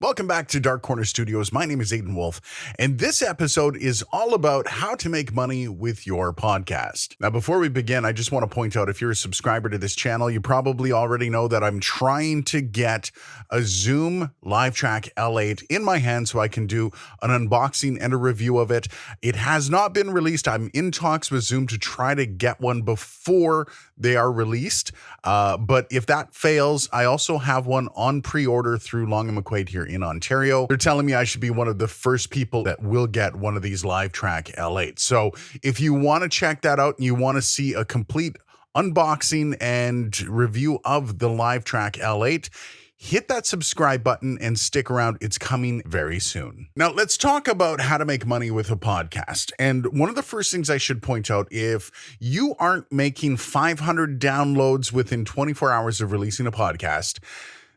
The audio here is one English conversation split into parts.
Welcome back to Dark Corner Studios. My name is Aiden Wolf, and this episode is all about how to make money with your podcast. Now, before we begin, I just want to point out if you're a subscriber to this channel, you probably already know that I'm trying to get a Zoom LiveTrack L8 in my hand so I can do an unboxing and a review of it. It has not been released. I'm in talks with Zoom to try to get one before they are released. But if that fails, I also have one on pre-order through Long & McQuaid here in Ontario. They're telling me I should be one of the first people that will get one of these LiveTrack L8. So if you want to check that out and you want to see a complete unboxing and review of the LiveTrack L8, hit that subscribe button and stick around. It's coming very soon. Now, let's talk about how to make money with a podcast. And one of the first things I should point out, if you aren't making 500 downloads within 24 hours of releasing a podcast,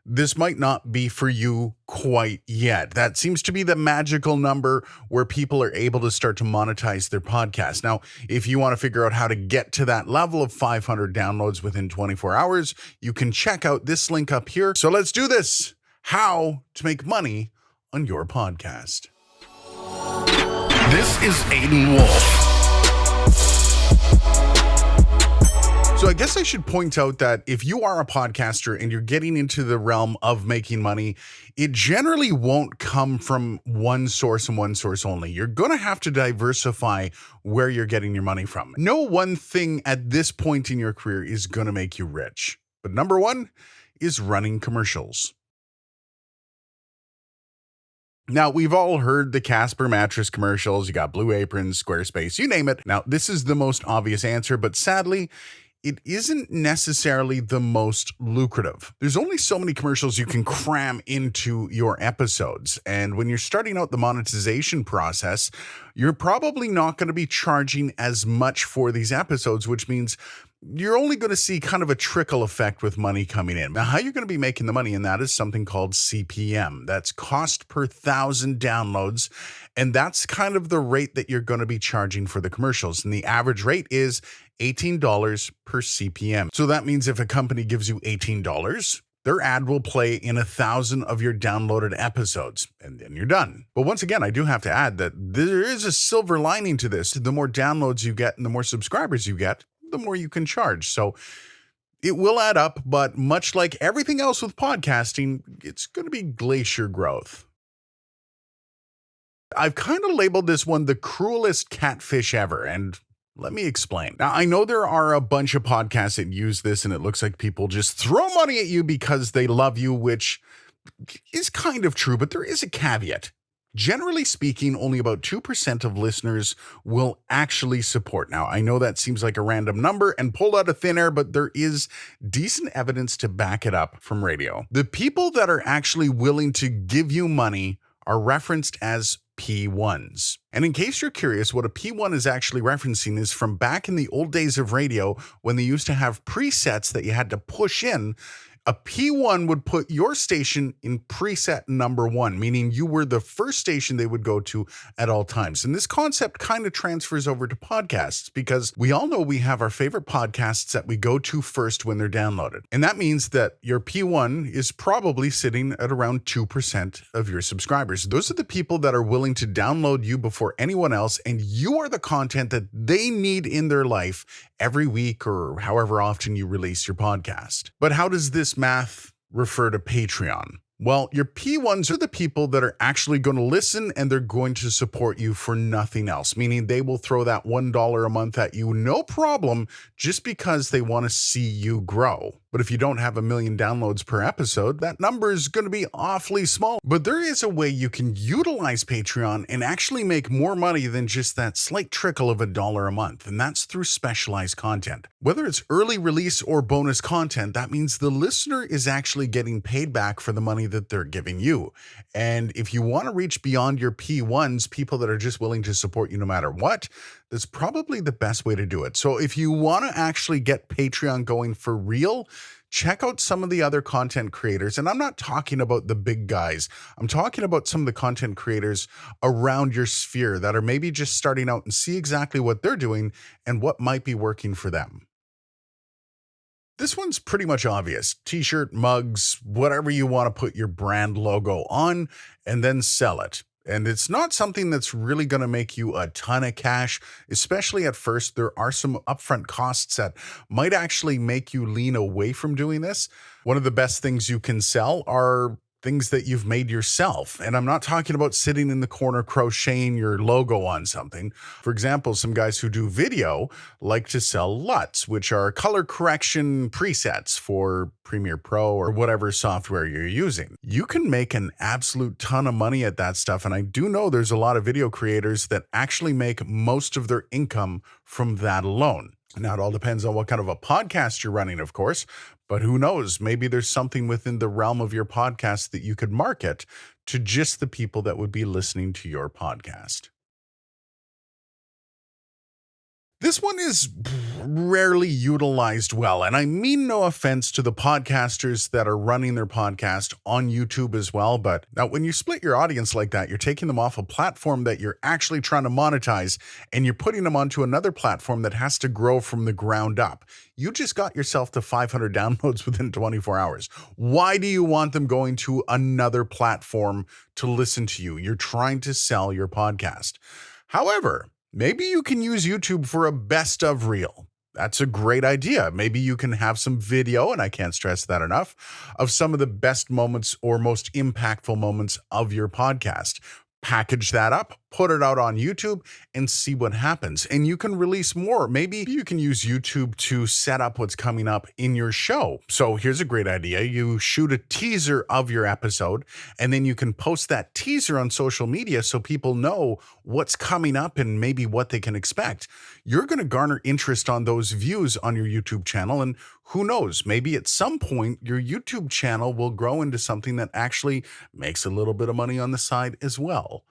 this might not be for you quite yet. That seems to be the magical number where people are able to start to monetize their podcast. Now, if you want to figure out how to get to that level of 500 downloads within 24 hours, you can check out this link up here. So let's do this. How to make money on your podcast. This is Aiden Wolf. So I guess I should point out that if you are a podcaster and you're getting into the realm of making money, it generally won't come from one source and one source only. You're going to have to diversify where you're getting your money from. No one thing at this point in your career is going to make you rich. But number one is running commercials. Now, we've all heard the Casper mattress commercials. You got Blue Apron, Squarespace, you name it. Now, this is the most obvious answer, but sadly, it isn't necessarily the most lucrative. There's only so many commercials you can cram into your episodes. And when you're starting out the monetization process, you're probably not going to be charging as much for these episodes, which means you're only going to see kind of a trickle effect with money coming in. Now, how you're going to be making the money in that is something called CPM. That's cost per 1,000 downloads. And that's kind of the rate that you're going to be charging for the commercials. And the average rate is $18 per CPM. So that means if a company gives you $18, their ad will play in 1,000 of your downloaded episodes, and then you're done. But once again, I do have to add that there is a silver lining to this. The more downloads you get and the more subscribers you get, the more you can charge. So it will add up, but much like everything else with podcasting, it's going to be glacier growth. I've kind of labeled this one the cruelest catfish ever, and let me explain. Now, I know there are a bunch of podcasts that use this, and it looks like people just throw money at you because they love you, which is kind of true, but there is a caveat. Generally speaking, only about 2% of listeners will actually support. Now, I know that seems like a random number and pulled out of thin air, but there is decent evidence to back it up from radio. The people that are actually willing to give you money are referenced as P1s. And in case you're curious, what a P1 is actually referencing is from back in the old days of radio when they used to have presets that you had to push in. A P1 would put your station in preset number 1, meaning you were the first station they would go to at all times. And this concept kind of transfers over to podcasts because we all know we have our favorite podcasts that we go to first when they're downloaded. And that means that your P1 is probably sitting at around 2% of your subscribers. Those are the people that are willing to download you before anyone else, and you are the content that they need in their life every week or however often you release your podcast. But how does this math refer to Patreon? Well, your P1s are the people that are actually going to listen and they're going to support you for nothing else, meaning they will throw that $1 a month at you, no problem, just because they want to see you grow. But if you don't have 1 million downloads per episode, that number is going to be awfully small. But there is a way you can utilize Patreon and actually make more money than just that slight trickle of $1 a month, and that's through specialized content. Whether it's early release or bonus content, that means the listener is actually getting paid back for the money that they're giving you. And if you want to reach beyond your P1s, people that are just willing to support you no matter what, that's probably the best way to do it. So if you want to actually get Patreon going for real, check out some of the other content creators. And I'm not talking about the big guys. I'm talking about some of the content creators around your sphere that are maybe just starting out, and see exactly what they're doing and what might be working for them. This one's pretty much obvious. T-shirt, mugs, whatever you want to put your brand logo on and then sell it. And it's not something that's really going to make you a ton of cash, especially at first. There are some upfront costs that might actually make you lean away from doing this. One of the best things you can sell are things that you've made yourself. And I'm not talking about sitting in the corner crocheting your logo on something. For example, some guys who do video like to sell LUTs, which are color correction presets for Premiere Pro or whatever software you're using. You can make an absolute ton of money at that stuff. And I do know there's a lot of video creators that actually make most of their income from that alone. Now, it all depends on what kind of a podcast you're running, of course, but who knows? Maybe there's something within the realm of your podcast that you could market to just the people that would be listening to your podcast. This one is rarely utilized well, and I mean no offense to the podcasters that are running their podcast on YouTube as well, but now when you split your audience like that, you're taking them off a platform that you're actually trying to monetize, and you're putting them onto another platform that has to grow from the ground up. You just got yourself to 500 downloads within 24 hours. Why do you want them going to another platform to listen to you? You're trying to sell your podcast. However, maybe you can use YouTube for a best of reel. That's a great idea. Maybe you can have some video, and I can't stress that enough, of some of the best moments or most impactful moments of your podcast. Package that up, put it out on YouTube, and see what happens. And you can release more. Maybe you can use YouTube to set up what's coming up in your show. So here's a great idea. You shoot a teaser of your episode, and then you can post that teaser on social media so people know what's coming up and maybe what they can expect. You're going to garner interest on those views on your YouTube channel, and who knows, maybe at some point your YouTube channel will grow into something that actually makes a little bit of money on the side as well.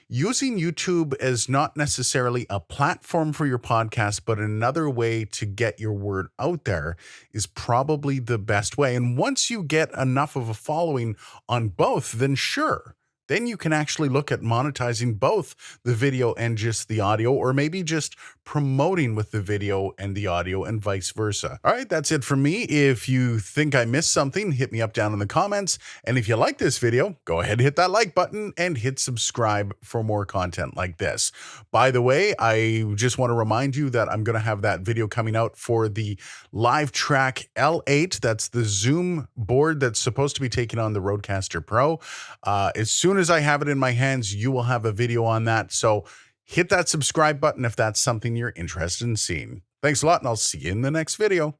Using YouTube as not necessarily a platform for your podcast, but another way to get your word out there is probably the best way. And once you get enough of a following on both, then sure. Then you can actually look at monetizing both the video and just the audio, or maybe just promoting with the video and the audio and vice versa. All right, that's it for me. If you think I missed something, hit me up down in the comments. And if you like this video, go ahead and hit that like button and hit subscribe for more content like this. By the way, I just want to remind you that I'm going to have that video coming out for the Live Track L8. That's the Zoom board that's supposed to be taking on the Rodecaster Pro. As soon as I have it in my hands, you will have a video on that. So hit that subscribe button if that's something you're interested in seeing. Thanks a lot, and I'll see you in the next video.